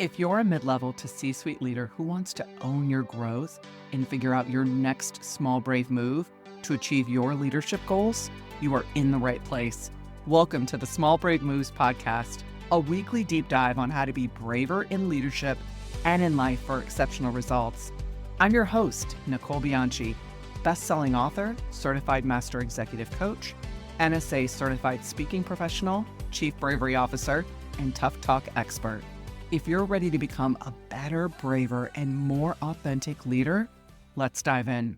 If you're a mid-level to C-suite leader who wants to own your growth and figure out your next small, brave move to achieve your leadership goals, you are in the right place. Welcome to the Small Brave Moves podcast, a weekly deep dive on how to be braver in leadership and in life for exceptional results. I'm your host, Nicole, best-selling author, certified master executive coach, NSA certified speaking professional, chief bravery officer, and tough talk expert. If you're ready to become a better, braver, and more authentic leader, let's dive in.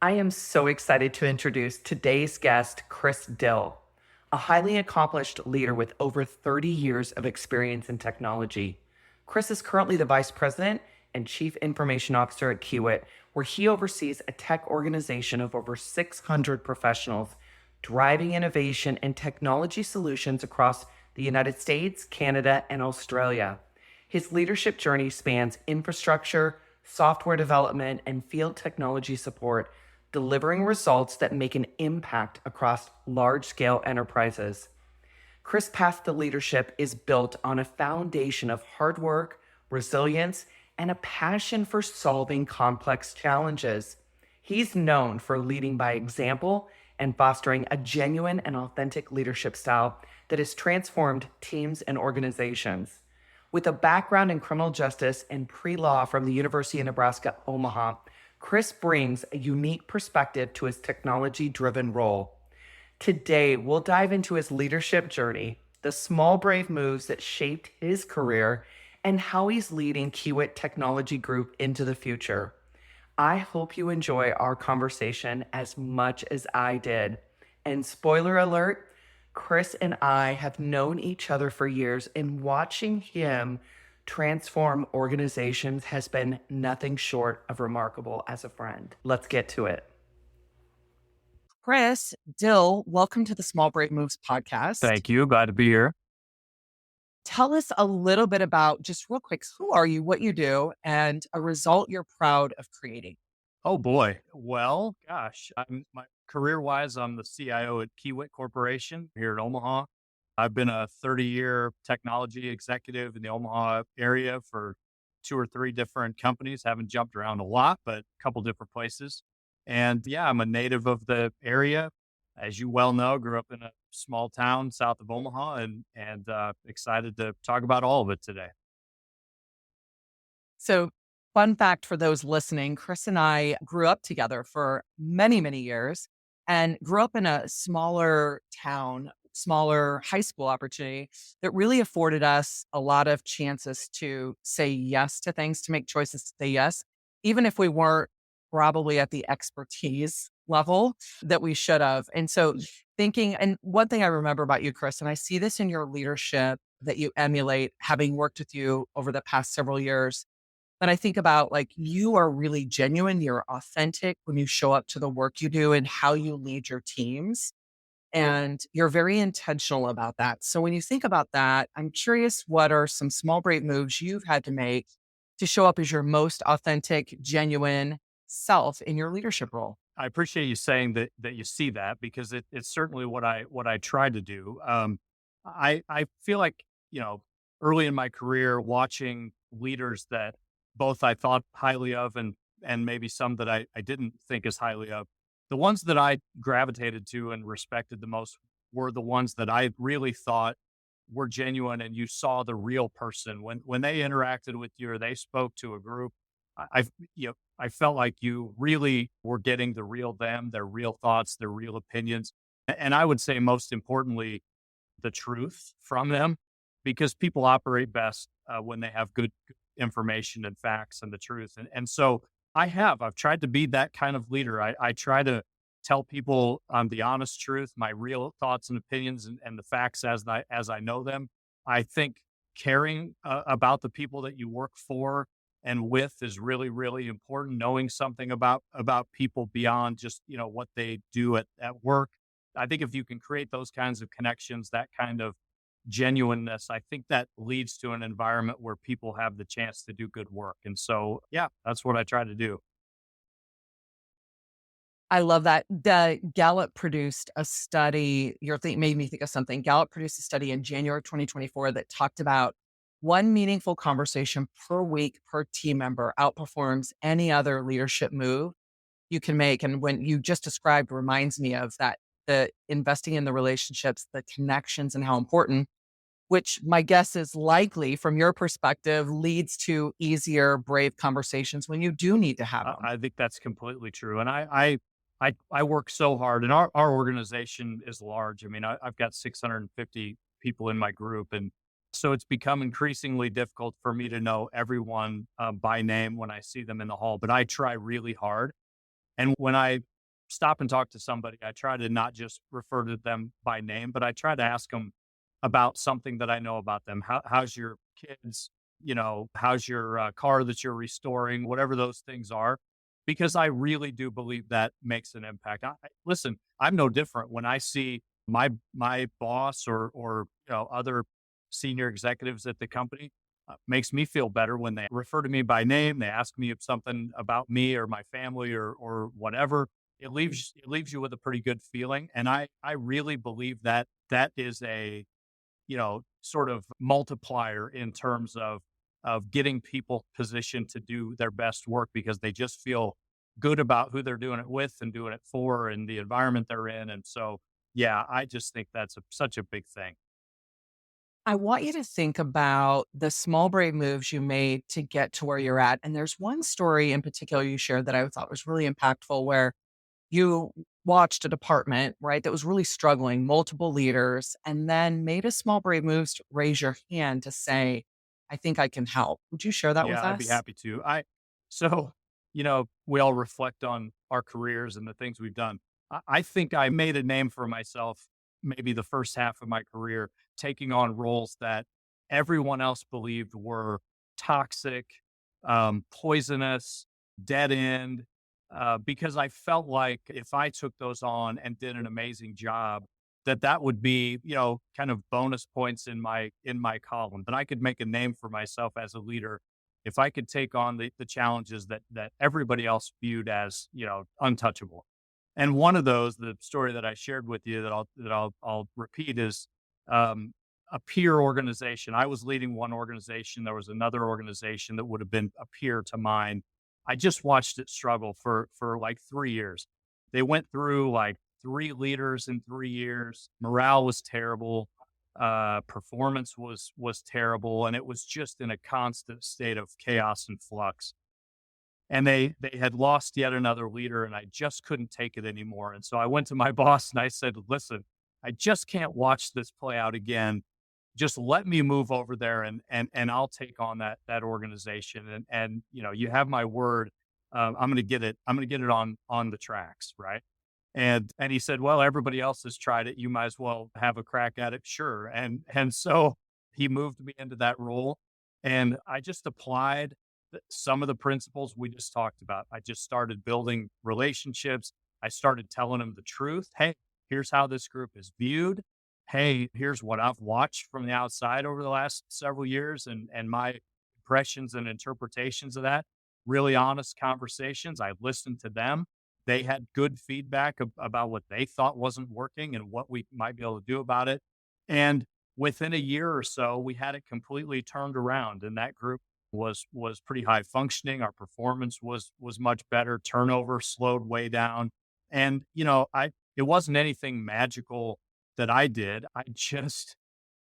I am so excited to introduce today's guest, Chris Dill, a highly accomplished leader with over 30 years of experience in technology. Chris is currently the Vice President and Chief Information Officer at Kiewit, where he oversees a tech organization of over 600 professionals, driving innovation and technology solutions across the United States, Canada, and Australia. His leadership journey spans infrastructure, software development, and field technology support, delivering results that make an impact across large-scale enterprises. Chris' path to leadership is built on a foundation of hard work, resilience, and a passion for solving complex challenges. He's known for leading by example and fostering a genuine and authentic leadership style that has transformed teams and organizations. With a background in criminal justice and pre-law from the University of Nebraska, Omaha, Chris brings a unique perspective to his technology-driven role. Today, we'll dive into his leadership journey, the small, brave moves that shaped his career, and how he's leading Kiewit Technology Group into the future. I hope you enjoy our conversation as much as I did. And spoiler alert, Chris and I have known each other for years, and watching him transform organizations has been nothing short of remarkable as a friend. Let's get to it. Chris Dill, welcome to the Small Brave Moves podcast. Thank you. Glad to be here. Tell us a little bit about, just real quick, who are you, what you do, and a result you're proud of creating. Oh boy. Well, gosh, career-wise, I'm the CIO at Kiewit Corporation here in Omaha. I've been a 30-year technology executive in the Omaha area for 2 or 3 different companies. Haven't jumped around a lot, but a couple different places. And yeah, I'm a native of the area. As you well know, grew up in a small town south of Omaha, and excited to talk about all of it today. So, fun fact for those listening, Chris and I grew up together for many, many years and grew up in a smaller town, smaller high school opportunity that really afforded us a lot of chances to say yes to things, to make choices to say yes, even if we weren't probably at the expertise level that we should have. And so thinking, and one thing I remember about you, Chris, and I see this in your leadership that you emulate, having worked with you over the past several years, that I think about, like, you are really genuine, you're authentic when you show up to the work you do and how you lead your teams. And you're very intentional about that. So when you think about that, I'm curious, what are some small, brave moves you've had to make to show up as your most authentic, genuine self in your leadership role? I appreciate you saying that you see that, because it's certainly what I try to do. I feel like, early in my career, watching leaders that both I thought highly of and maybe some that I didn't think as highly of. The ones that I gravitated to and respected the most were the ones that I really thought were genuine, and you saw the real person when they interacted with you or they spoke to a group. I felt like you really were getting the real them, their real thoughts, their real opinions. And I would say, most importantly, the truth from them, because people operate best when they have good information and facts and the truth. And so I've tried to be that kind of leader. I try to tell people the honest truth, my real thoughts and opinions, and the facts as I know them. I think caring about the people that you work for and with is really, really important. Knowing something about people beyond just, what they do at work. I think if you can create those kinds of connections, that kind of genuineness, I think that leads to an environment where people have the chance to do good work. And so, yeah, that's what I try to do. I love that. The Gallup produced a study, your thing made me think of something. Gallup produced a study in January 2024 that talked about One meaningful conversation per week per team member outperforms any other leadership move you can make. And when you just described reminds me of that, the investing in the relationships, the connections, and how important, which my guess is likely from your perspective leads to easier, brave conversations when you do need to have them. I think that's completely true. And I work so hard, and our organization is large. I mean, I've got 650 people in my group, and so it's become increasingly difficult for me to know everyone by name when I see them in the hall. But I try really hard, and when I stop and talk to somebody, I try to not just refer to them by name, but I try to ask them about something that I know about them. How's your kids? How's your car that you're restoring? Whatever those things are, because I really do believe that makes an impact. Listen, I'm no different when I see my boss or other senior executives at the company. Makes me feel better when they refer to me by name. They ask me something about me or my family or whatever. It leaves you with a pretty good feeling, and I really believe that that is a sort of multiplier in terms of getting people positioned to do their best work because they just feel good about who they're doing it with and doing it for and the environment they're in. And so, yeah, I just think that's such a big thing. I want you to think about the small, brave moves you made to get to where you're at. And there's one story in particular you shared that I thought was really impactful where you watched a department, right, that was really struggling, multiple leaders, and then made a small, brave move to raise your hand to say, I think I can help. Would you share that with Yeah, I'd be us? happy to. So, we all reflect on our careers and the things we've done. I think I made a name for myself maybe the first half of my career, taking on roles that everyone else believed were toxic, poisonous, dead end, because I felt like if I took those on and did an amazing job, that would be, kind of bonus points in my column. That I could make a name for myself as a leader if I could take on the challenges that everybody else viewed as, untouchable. And one of those, the story that I shared with you that I'll repeat is a peer organization. I was leading one organization. There was another organization that would have been a peer to mine. I just watched it struggle for like 3 years. They went through like three leaders in 3 years. Morale was terrible. Performance was terrible, and it was just in a constant state of chaos and flux. And they had lost yet another leader, and I just couldn't take it anymore. And so I went to my boss and I said, "Listen, I just can't watch this play out again. Just let me move over there and I'll take on that organization. And you have my word. I'm gonna get it. I'm gonna get it on the tracks, right?" And he said, "Well, everybody else has tried it. You might as well have a crack at it." Sure. And so he moved me into that role, and I just applied some of the principles we just talked about. I just started building relationships. I started telling them the truth. Hey, here's how this group is viewed. Hey, here's what I've watched from the outside over the last several years and my impressions and interpretations of that. Really honest conversations. I listened to them. They had good feedback about what they thought wasn't working and what we might be able to do about it. And within a year or so, we had it completely turned around, and that group was pretty high functioning. Our performance was much better. Turnover slowed way down, and I it wasn't anything magical that I did. I just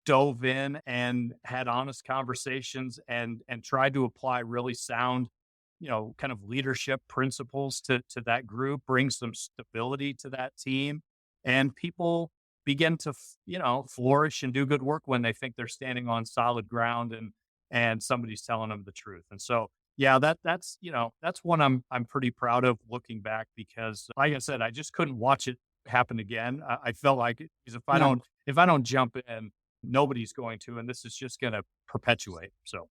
dove in and had honest conversations and tried to apply really sound, kind of leadership principles to that group, bring some stability to that team. And people begin to, flourish and do good work when they think they're standing on solid ground and somebody's telling them the truth. And so, yeah, that's one I'm pretty proud of looking back because, like I said, I just couldn't watch it happen again. I felt like because Yeah. if I don't jump in, nobody's going to, and this is just going to perpetuate. So,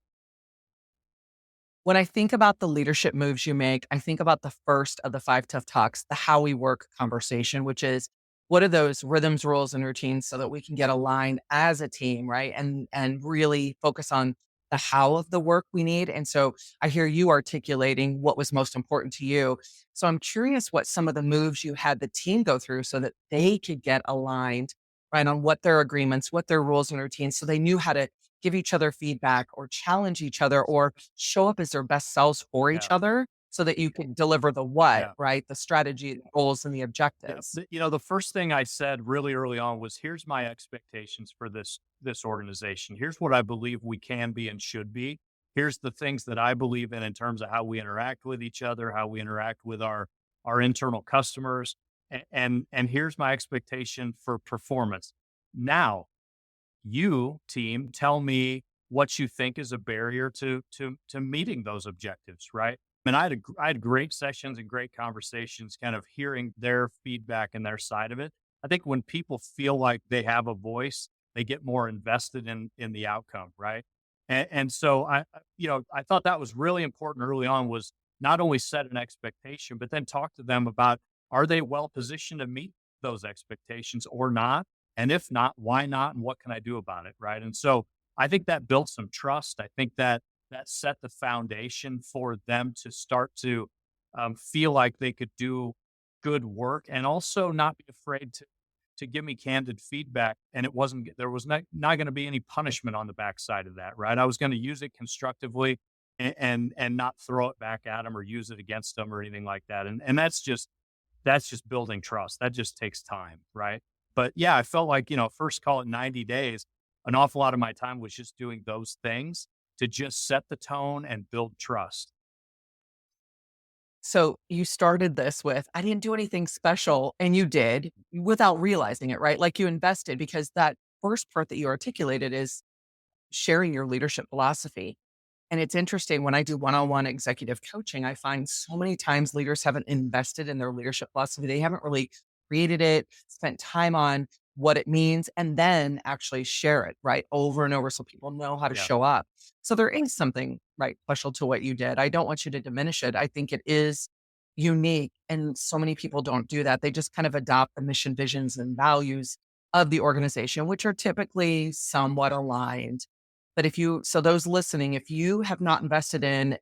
When I think about the leadership moves you make, I think about the first of the 5 tough talks, the how we work conversation, which is what are those rhythms, rules, and routines so that we can get aligned as a team, right? And really focus on the how of the work we need. And so I hear you articulating what was most important to you. So I'm curious what some of the moves you had the team go through so that they could get aligned, right, on what their agreements, what their rules and routines, so they knew how to give each other feedback or challenge each other or show up as their best selves for each Yeah. other so that you can deliver the what, Yeah. right? The strategy, the goals, and the Yeah, objectives. the first thing I said really early on was, "Here's my expectations for this organization. Here's what I believe we can be and should be. Here's the things that I believe in terms of how we interact with each other, how we interact with our internal customers, and here's my expectation for performance. Now, you team, tell me what you think is a barrier to meeting those objectives, right? And I had great sessions and great conversations, kind of hearing their feedback and their side of it. I think when people feel like they have a voice, they get more invested in the outcome, right? And so I thought that was really important early on, was not only set an expectation, but then talk to them about, are they well positioned to meet those expectations or not? And if not, why not? And what can I do about it? Right. And so I think that built some trust. I think that set the foundation for them to start to feel like they could do good work, and also not be afraid to give me candid feedback. And it wasn't, there was not going to be any punishment on the backside of that. Right. I was going to use it constructively, and not throw it back at them or use it against them or anything like that. And that's just building trust. That just takes time, right? But yeah, I felt like, first, call it 90 days, an awful lot of my time was just doing those things to just set the tone and build trust. So you started this with, I didn't do anything special, and you did without realizing it, right? Like you invested because that first part that you articulated is sharing your leadership philosophy. And it's interesting when I do one on one executive coaching, I find so many times leaders haven't invested in their leadership philosophy. They haven't really created it, spent time on what it means, and then actually share it, right? Over and over so people know how to Yeah. show up. So there is something, right, special to what you did. I don't want you to diminish it. I think it is unique. And so many people don't do that. They just kind of adopt the mission, visions, and values of the organization, which are typically somewhat aligned. But so those listening, if you have not invested in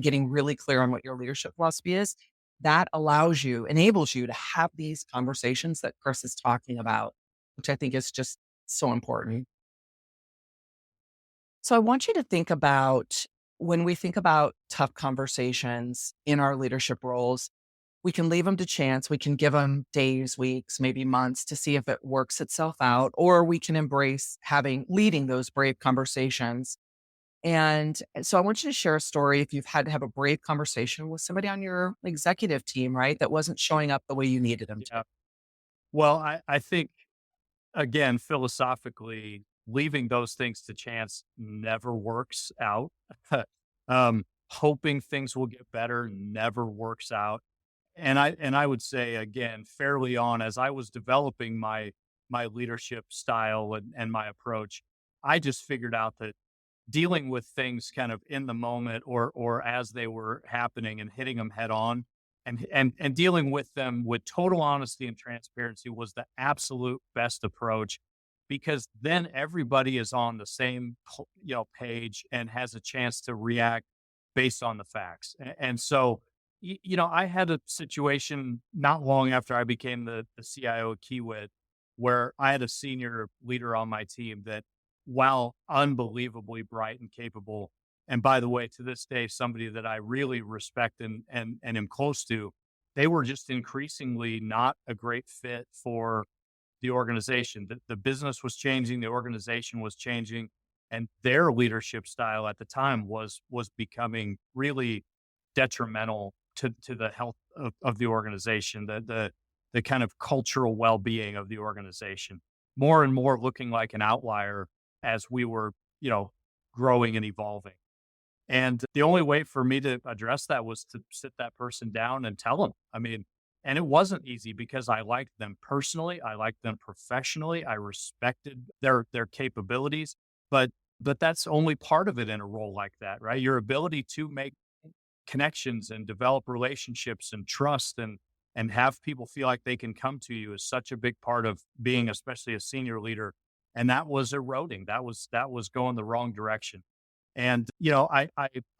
getting really clear on what your leadership philosophy is, that enables you to have these conversations that Chris is talking about, which I think is just so important. So I want you to think about, when we think about tough conversations in our leadership roles, we can leave them to chance. We can give them days, weeks, maybe months to see if it works itself out, or we can embrace leading those brave conversations. And so I want you to share a story if you've had to have a brave conversation with somebody on your executive team, right? That wasn't showing up the way you needed them to. Yeah. Well, I think, again, philosophically, leaving those things to chance never works out. Hoping things will get better never works out. And I would say, again, fairly on, as I was developing my leadership style and my approach, I just figured out that dealing with things kind of in the moment, or as they were happening, and hitting them head on, and dealing with them with total honesty and transparency was the absolute best approach, because then everybody is on the same page and has a chance to react based on the facts. And so I had a situation not long after I became the CIO at Kiewit, where I had a senior leader on my team that, while unbelievably bright and capable, and by the way, to this day, somebody that I really respect and am close to, they were just increasingly not a great fit for the organization. The business was changing, the organization was changing, and their leadership style at the time was becoming really detrimental to the health of the organization, the kind of cultural well-being of the organization. More and more looking like an outlier as we were, growing and evolving. And the only way for me to address that was to sit that person down and tell them. I mean, and it wasn't easy, because I liked them personally, I liked them professionally, I respected their capabilities, but that's only part of it in a role like that, right? Your ability to make connections and develop relationships and trust, and have people feel like they can come to you, is such a big part of being, especially a senior leader. And that was eroding. That was going the wrong direction. And I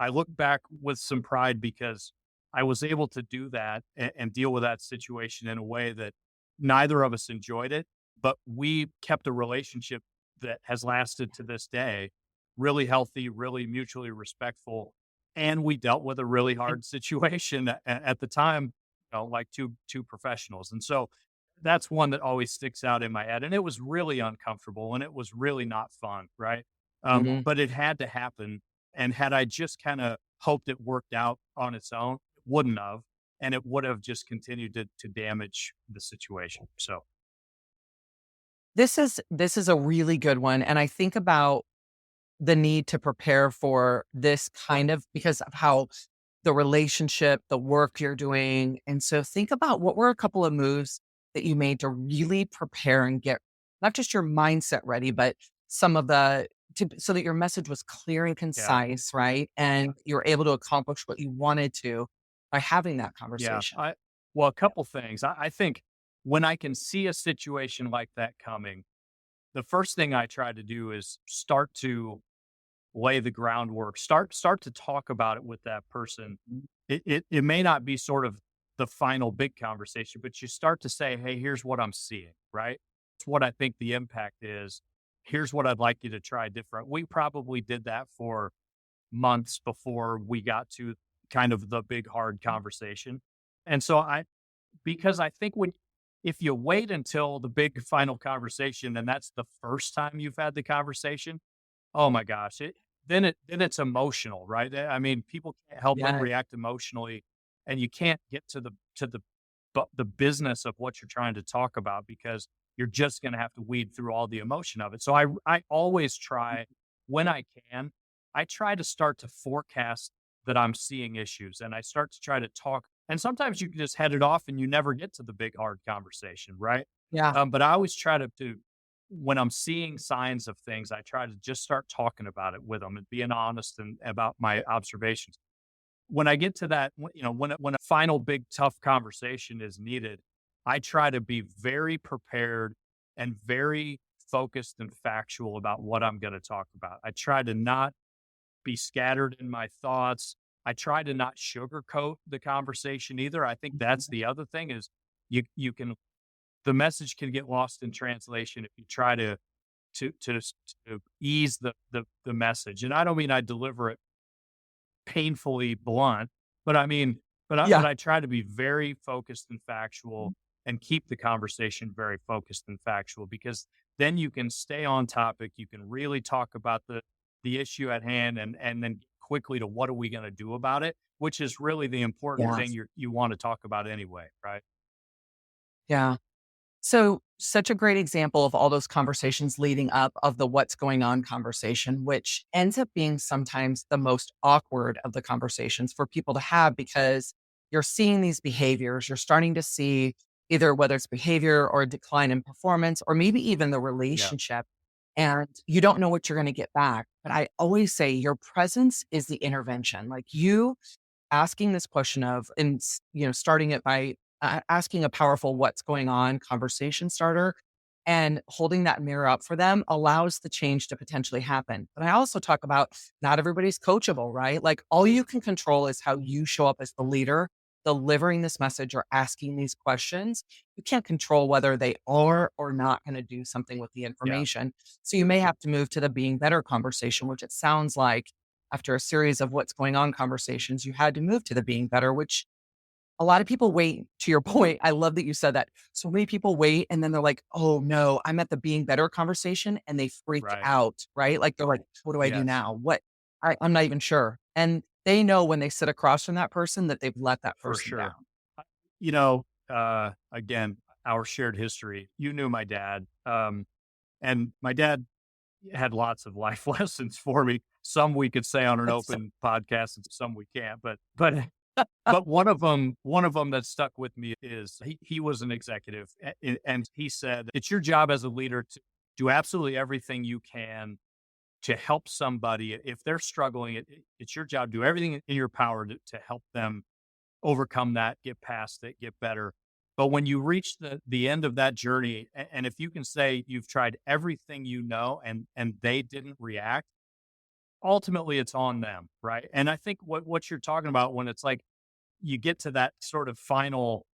look back with some pride, because I was able to do that, and deal with that situation in a way that neither of us enjoyed it, but we kept a relationship that has lasted to this day. really healthy, really mutually respectful. And we dealt with a really hard situation at the time, like two professionals. And so that's one that always sticks out in my head. And it was really uncomfortable and it was really not fun, right? Mhm. But it had to happen. And had I just kind of hoped it worked out on its own, it wouldn't have. And it would have just continued to damage the situation. So, This is a really good one, and I think about the need to prepare for this kind of because of how the relationship, the work you're doing. And so think about what were a couple of moves that you made to really prepare and get not just your mindset ready, but some of the so that your message was clear and yeah. concise, right? And you're able to accomplish what you wanted to by having that Yeah. conversation. Well, a couple things. I think when I can see a situation like that coming, the first thing I try to do is start to lay the groundwork, start to talk about it with that person. It may not be sort of the final big conversation, but you start to say, "Hey, here's what I'm seeing, right? It's what I think the impact is. Here's what I'd like you to try different." We probably did that for months before we got to kind of the big hard conversation. And so because I think when if you wait until the big final conversation and that's the first time you've had the conversation, oh my gosh, then it's emotional, right? I mean, people can't help but Yeah. react emotionally, and you can't get to the business of what you're trying to talk about because you're just going to have to weed through all the emotion of it. So I always try when I can, I try to start to forecast that I'm seeing issues, and I start to try to talk. And sometimes you can just head it off, and you never get to the big hard conversation, right? Yeah. But I always try to when I'm seeing signs of things, I try to just start talking about it with them and being honest and about my observations. When I get to that, when a final big tough conversation is needed, I try to be very prepared and very focused and factual about what I'm going to talk about. I try to not be scattered in my thoughts. I try to not sugarcoat the conversation either. I think that's the other thing is you can the message can get lost in translation if you try to ease the message. And I don't mean I deliver it painfully blunt, but I mean, but Yeah. I try to be very focused and factual and keep the conversation very focused and factual because then you can stay on topic. You can really talk about the issue at hand and then quickly to what are we going to do about it, which is really the important Yeah. thing you want to talk about anyway, right? Yeah. So, such a great example of all those conversations leading up of the what's going on conversation, which ends up being sometimes the most awkward of the conversations for people to have because you're seeing these behaviors. You're starting to see either whether it's behavior or a decline in performance, or maybe even the Yeah, relationship. And you don't know what you're going to get back. But I always say your presence is the intervention. Like you asking this question of and starting it by asking a powerful what's going on conversation starter and holding that mirror up for them allows the change to potentially happen. But I also talk about not everybody's coachable, right? Like all you can control is how you show up as the leader delivering this message or asking these questions. You can't control whether they are or not going to do something with the yeah, information. So you may have to move to the being better conversation, which it sounds like after a series of what's going on conversations, you had to move to the being better, which a lot of people wait to your point. I love that you said that. So many people wait and then they're like, oh no, I'm at the being better conversation and they freak right. out, right? Like they're like, what do I do Yes, now? I'm not even sure. And they know when they sit across from that person that they've let that for person sure. down. Again, our shared history. You knew my dad, and my dad had lots of life lessons for me. Some we could say on an That's so, open podcast, and some we can't. But one of them that stuck with me is he was an executive, and he said it's your job as a leader to do absolutely everything you can to help somebody if they're struggling. It's your job. Do everything in your power to help them overcome that, get past it, get better. But when you reach the end of that journey, and if you can say you've tried everything you know and they didn't react, ultimately it's on them, right? And I think what you're talking about when it's like you get to that sort of final,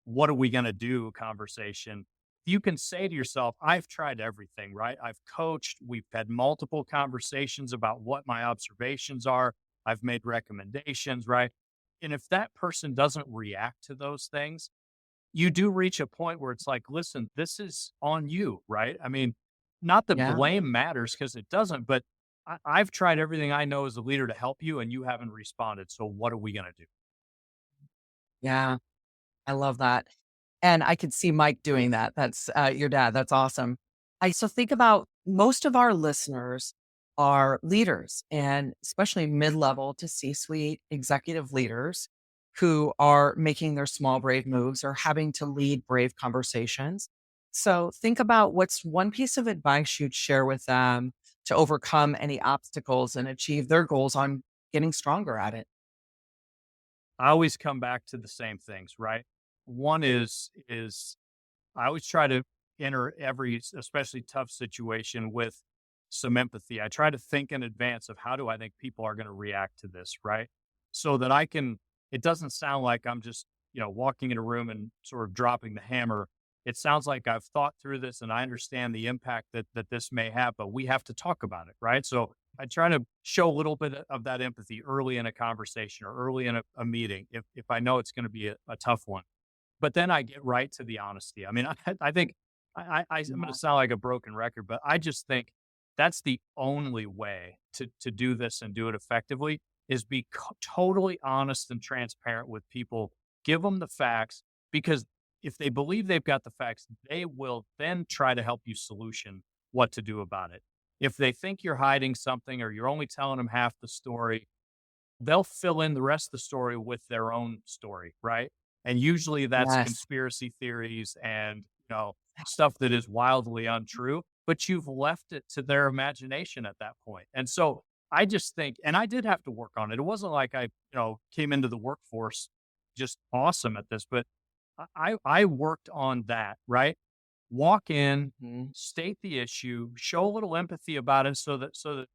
what are we going to do conversation? you can say to yourself, I've tried everything, right? I've coached, we've had multiple conversations about what my observations are, I've made recommendations, right? And if that person doesn't react to those things, you do reach a point where it's like, listen, this is on you, right? I mean, not that Yeah. blame matters because it doesn't, but I've tried everything I know as a leader to help you and you haven't responded. So what are we going to do? Yeah. I love that. And I could see Mike doing that. That's your dad. That's awesome. I so think about most of our listeners are leaders and especially mid-level to C-suite executive leaders who are making their small brave moves or having to lead brave conversations. So think about what's one piece of advice you'd share with them to overcome any obstacles and achieve their goals on getting stronger at it. I always come back to the same things, right? One is I always try to enter every especially tough situation with some empathy. I try to think in advance of how do I think people are going to react to this, right? So that I can it doesn't sound like I'm just, walking in a room and sort of dropping the hammer. It sounds like I've thought through this and I understand the impact that this may have, but we have to talk about it, right? So I try to show a little bit of that empathy early in a conversation or early in a meeting if I know it's going to be a tough one. But then I get right to the honesty. I mean, I think I'm going to sound like a broken record, but I just think that's the only way to do this and do it effectively is be totally honest and transparent with people. Give them the facts because if they believe they've got the facts, they will then try to help you solution what to do about it. If they think you're hiding something or you're only telling them half the story, they'll fill in the rest of the story with their own story, right? And usually that's Yes. conspiracy theories and, stuff that is wildly untrue, but you've left it to their imagination at that point. And so I just think, and I did have to work on it. It wasn't like I, came into the workforce just awesome at this, but I worked on that, right? Walk in, Mhm. state the issue, show a little empathy about it so that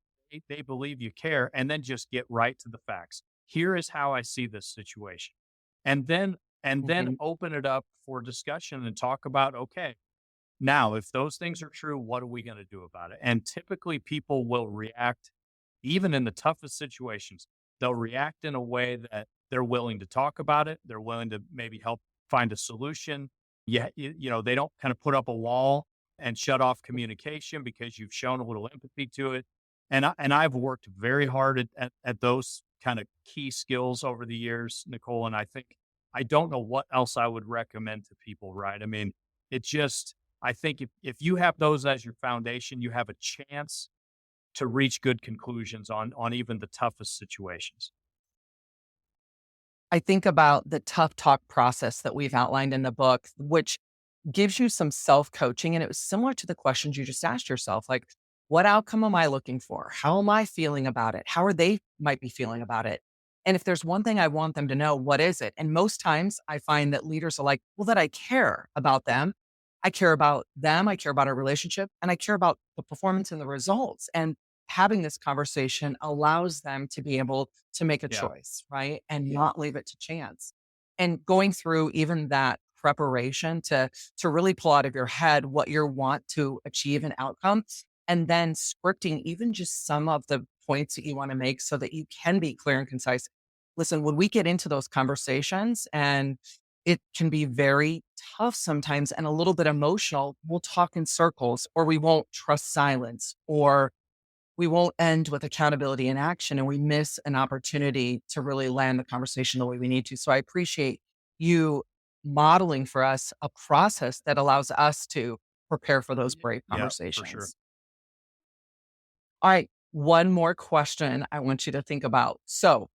they believe you care, and then just get right to the facts. Here is how I see this situation. And then Mhm. open it up for discussion and talk about, okay, now if those things are true, what are we going to do about it? And typically people will react even in the toughest situations. They'll react in a way that they're willing to talk about it. They're willing to maybe help find a solution. Yeah, they don't kind of put up a wall and shut off communication because you've shown a little empathy to it. And I've worked very hard at those kind of key skills over the years, Nicole. And I think I don't know what else I would recommend to people, right? I mean, it just I think if you have those as your foundation, you have a chance to reach good conclusions on even the toughest situations. I think about the tough talk process that we've outlined in the book, which gives you some self coaching. And it was similar to the questions you just asked yourself like, what outcome am I looking for? How am I feeling about it? How are they might be feeling about it? And if there's one thing I want them to know, what is it? And most times I find that leaders are like, well, that I care about them. I care about them. I care about our relationship and I care about the performance and the results. And having this conversation allows them to be able to make a Yeah. choice, right? And not leave it to chance. And going through even that preparation to really pull out of your head what you want to achieve an outcome and then scripting even just some of the points that you want to make so that you can be clear and concise. Listen, when we get into those conversations and it can be very tough sometimes and a little bit emotional, we'll talk in circles or we won't trust silence or we won't end with accountability and action and we miss an opportunity to really land the conversation the way we need to. So I appreciate you modeling for us a process that allows us to prepare for those brave Yeah, for sure. conversations. All right. One more question I want you to think about. So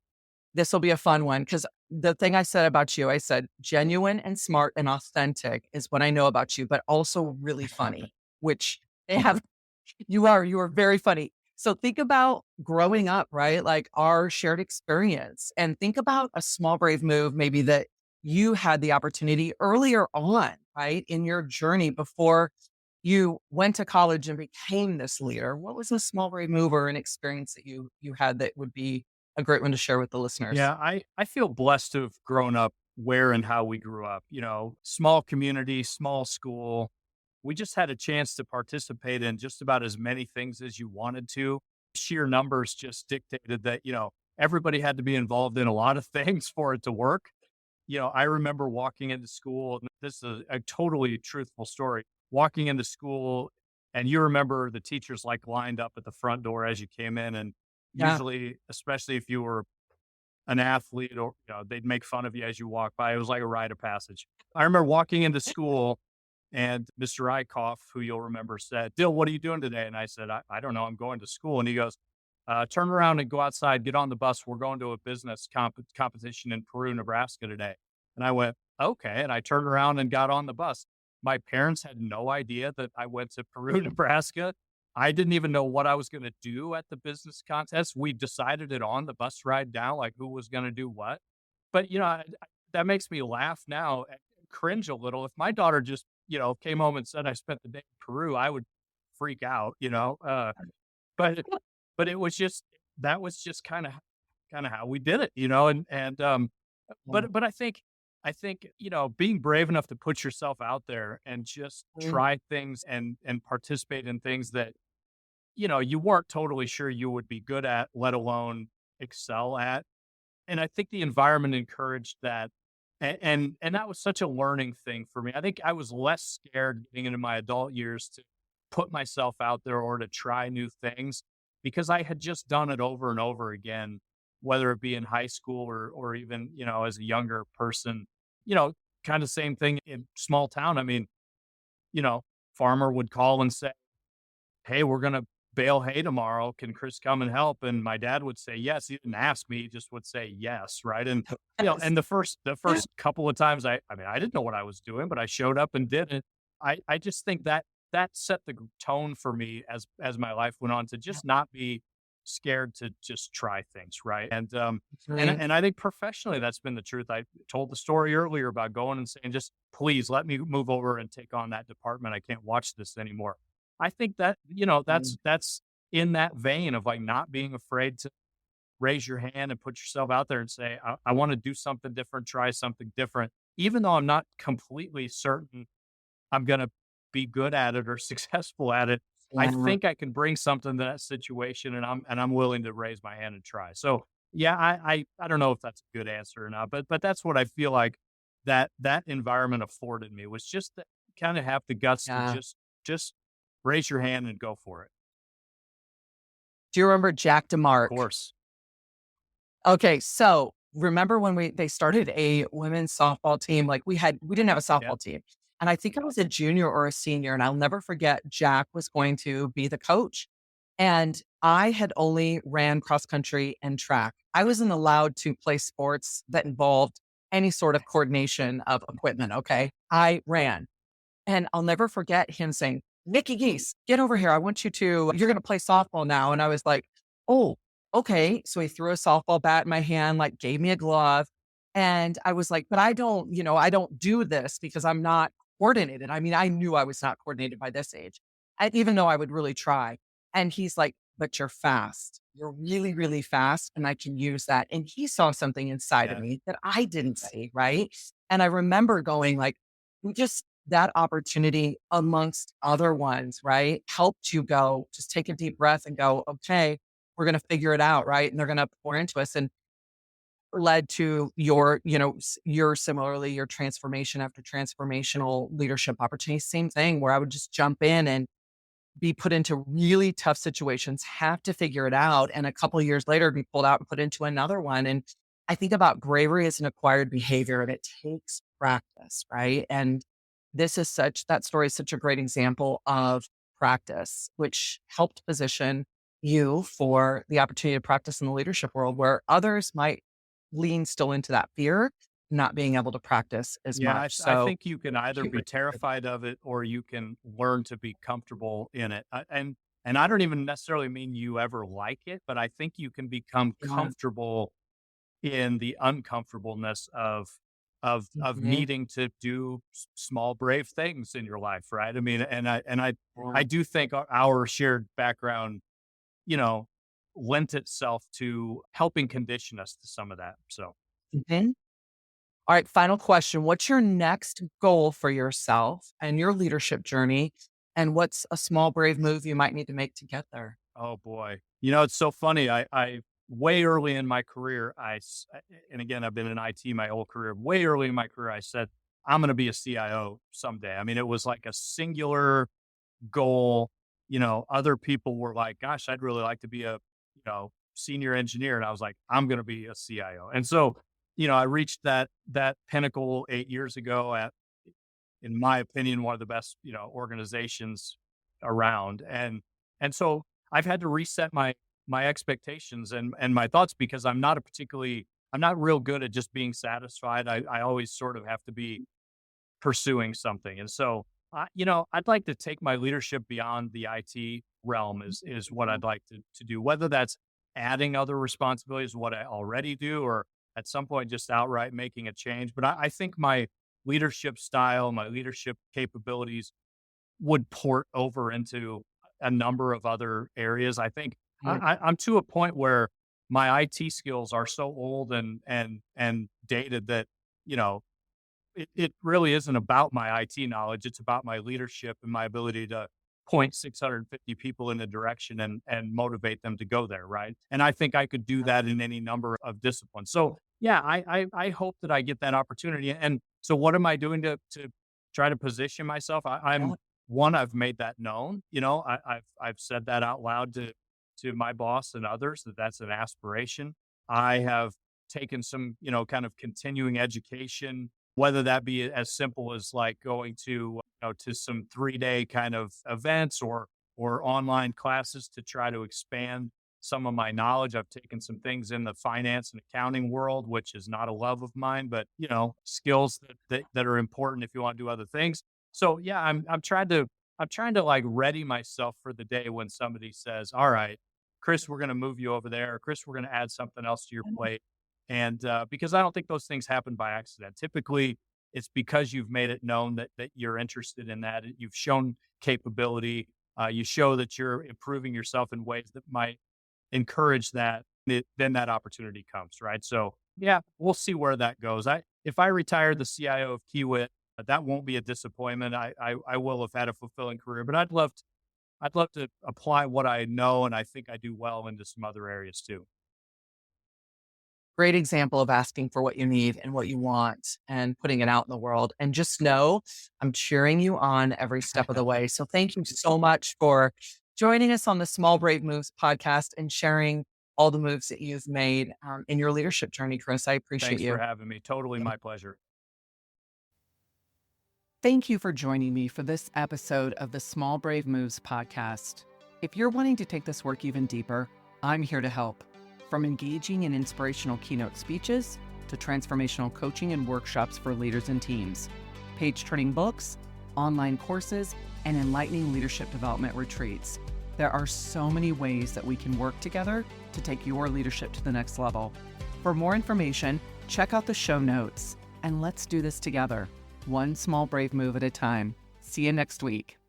this will be a fun one because the thing I said about you, I said genuine and smart and authentic is what I know about you, but also really funny, which they have you are very funny. So think about growing up, right? Like our shared experience and think about a small brave move maybe that you had the opportunity earlier on, right? In your journey before you went to college and became this leader. What was a small brave move or an experience that you had that would be a great one to share with the listeners? Yeah, I feel blessed to have grown up where and how we grew up, small community, small school. we just had a chance to participate in just about as many things as you wanted to. Sheer numbers just dictated that, everybody had to be involved in a lot of things for it to work. I remember walking into school, and this is a totally truthful story. Walking into school, and you remember the teachers like lined up at the front door as you came in. And Yeah. usually, especially if you were an athlete, or they'd make fun of you as you walk by. It was like a rite of passage. I remember walking into school, and Mr. Eichhoff, who you'll remember, said, "Dill, what are you doing today?" And I said, I don't know. I'm going to school." And he goes, "Turn around and go outside, get on the bus. We're going to a business competition in Peru, Nebraska today." And I went, "Okay." And I turned around and got on the bus. My parents had no idea that I went to Peru, Nebraska. I didn't even know what I was going to do at the business contest. We decided it on the bus ride down, like who was going to do what. But, that makes me laugh now and cringe a little. If my daughter just, came home and said I spent the day in Peru, I would freak out, but it was just, that was just kind of how we did it, but I think, being brave enough to put yourself out there and just Mm. try things and participate in things that, you weren't totally sure you would be good at, let alone excel at. And I think the environment encouraged that. And that was such a learning thing for me. I think I was less scared getting into my adult years to put myself out there or to try new things, because I had just done it over and over again, whether it be in high school or even, as a younger person, you know, kind of same thing in small town. I mean, you know, farmer would call and say, "Hey, we're going to bale hay tomorrow. Can Chris come and help?" And my dad would say yes. He didn't ask me, he just would say yes. Right. And, Yes. and the first couple of times I mean, I didn't know what I was doing, but I showed up and did it. I just think that set the tone for me as my life went on, to just not be scared to just try things. Right. And Right. and I think professionally that's been the truth. I told the story earlier about going and saying, just please let me move over and take on that department. I can't watch this anymore. I think that, Mm. that's in that vein of like not being afraid to raise your hand and put yourself out there and say, I want to do something different, try something different. Even though I'm not completely certain I'm going to be good at it or successful at it, I Yeah. think I can bring something to that situation, and I'm willing to raise my hand and try. So yeah, I don't know if that's a good answer or not, but that's what I feel like that environment afforded me, was just to kind of have the guts to Yeah. just raise your hand and go for it. Do you remember Jack Of DeMarc? course. Okay, so remember when they started a women's softball team? Like we didn't have a Yeah. softball team. And I think I was a junior or a senior, and I'll never forget Jack was going to be the coach. And I had only ran cross country and track. I wasn't allowed to play sports that involved any sort of coordination of equipment. Okay. I ran. And I'll never forget him saying, "Nikki Geese, get over here. You're going to play softball now." And I was like, "Oh, okay." So he threw a softball bat in my hand, like gave me a glove. And I was like, "But I don't do this because I'm not coordinated." I mean, I knew I was not coordinated by this age, even though I would really try. And he's like, "But you're fast. You're really, really fast. And I can use that." And he saw something inside of Yeah. me that I didn't see. Right. And I remember going like, we just that opportunity amongst other ones, right? Helped you go, just take a deep breath and go, "Okay, we're going to figure it out." Right. And they're going to pour into us, and led to your similarly, your transformation after transformational leadership opportunities. Same thing where I would just jump in and be put into really tough situations, have to figure it out. And a couple of years later, be pulled out and put into another one. And I think about bravery as an acquired behavior, and it takes practice, right? And that story is such a great example of practice, which helped position you for the opportunity to practice in the leadership world where others might lean still into that fear, not being able to practice as Yeah, much. I So, think you can either be Kiewit. terrified of it or you can learn to be comfortable in it. And I don't even necessarily mean you ever like it, but I think you can become Yeah. comfortable in the uncomfortableness of Mhm. needing to do small brave things in your life, right? I mean, and I do think our shared background, you know, lent itself to helping condition us to some of that. So Mhm. All right, final question. What's your next goal for yourself and your leadership journey? And what's a small, brave move you might need to make to get there? Oh boy. It's so funny. I way early in my career, and again, I've been in IT my whole career. Way early in my career, I said, I'm going to be a CIO someday. I mean, it was like a singular goal. Other people were like, gosh, I'd really like to be a, senior engineer. And I was like, I'm going to be a CIO. And so, I reached that pinnacle 8 years ago at, in my opinion, one of the best, organizations around. And so I've had to reset my expectations and my thoughts, because I'm not real good at just being satisfied. I always sort of have to be pursuing something. And so, I'd like to take my leadership beyond the IT realm is what I'd like to do, whether that's adding other responsibilities, what I already do, or at some point just outright making a change. But I think my leadership style, my leadership capabilities would port over into a number of other areas. I think Mm. I'm to a point where my IT skills are so old and dated that, you know, it really isn't about my IT knowledge. It's about my leadership and my ability to point 650 people in a direction and motivate them to go there. Right. And I think I could do that in any number of disciplines. So yeah, I hope that I get that opportunity. And so what am I doing to try to position myself? I'm one, I've made that known. I've said that out loud to my boss and others, that's an aspiration. I have taken some, kind of continuing education, whether that be as simple as like going to some 3-day kind of events or online classes to try to expand some of my knowledge. I've taken some things in the finance and accounting world, which is not a love of mine, but skills that are important if you want to do other things. So yeah, I'm trying to like ready myself for the day when somebody says, all right, Chris, we're going to move you over there. Or, Chris, we're going to add something else to your plate. And because I don't think those things happen by accident. Typically, it's because you've made it known that you're interested in that. You've shown capability. You show that you're improving yourself in ways that might encourage that. Then that opportunity comes, right? So yeah, we'll see where that goes. If I retire the CIO of Kiewit, that won't be a disappointment. I will have had a fulfilling career, but I'd love to apply what I know and I think I do well into some other areas too. Great example of asking for what you need and what you want and putting it out in the world. And just know I'm cheering you on every step of the way. So thank you so much for joining us on the Small Brave Moves podcast and sharing all the moves that you've made in your leadership journey, Chris. I appreciate Thanks you. for having me. Totally my pleasure. Thank you for joining me for this episode of the Small Brave Moves podcast. If you're wanting to take this work even deeper, I'm here to help. From engaging in inspirational keynote speeches to transformational coaching and workshops for leaders and teams, page-turning books, online courses, and enlightening leadership development retreats. There are so many ways that we can work together to take your leadership to the next level. For more information, check out the show notes, and let's do this together. One small brave move at a time. See you next week.